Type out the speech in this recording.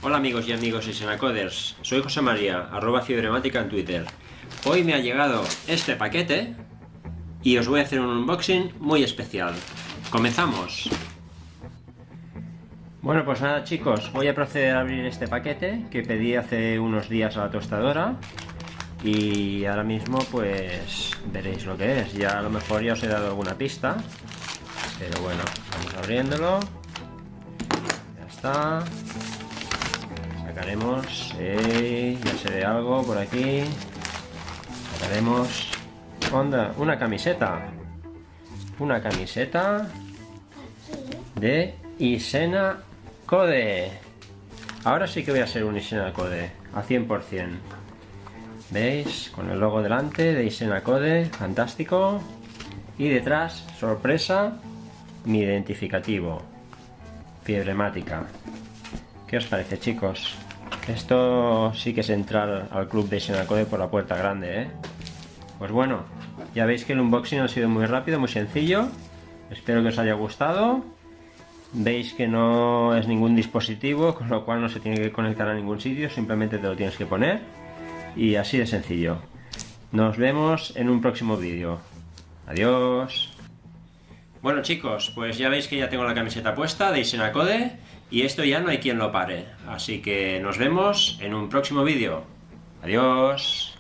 Hola amigos y amigos de Senacoders, soy José María, @fibremática en Twitter. Hoy me ha llegado este paquete y os voy a hacer un unboxing muy especial. ¡Comenzamos! Bueno, pues nada chicos, voy a proceder a abrir este paquete que pedí hace unos días a la tostadora y ahora mismo pues veréis lo que es. Ya a lo mejor ya os he dado alguna pista, pero bueno, vamos abriéndolo. Ya está. Sacaremos, ya se ve algo por aquí. Sacaremos, onda, una camiseta de Isena Code. Ahora sí que voy a ser un Isena Code a 100%. ¿Veis? Con el logo delante de Isena Code, fantástico. Y detrás, sorpresa, mi identificativo, Fibremática. ¿Qué os parece, chicos? Esto sí que es entrar al club de Isena Code por la puerta grande, ¿eh? Pues bueno, ya veis que el unboxing ha sido muy rápido, muy sencillo. Espero que os haya gustado. Veis que no es ningún dispositivo, con lo cual no se tiene que conectar a ningún sitio, simplemente te lo tienes que poner. Y así de sencillo. Nos vemos en un próximo vídeo. Adiós. Bueno chicos, pues ya veis que ya tengo la camiseta puesta de Isena Code y esto ya no hay quien lo pare. Así que nos vemos en un próximo vídeo. Adiós.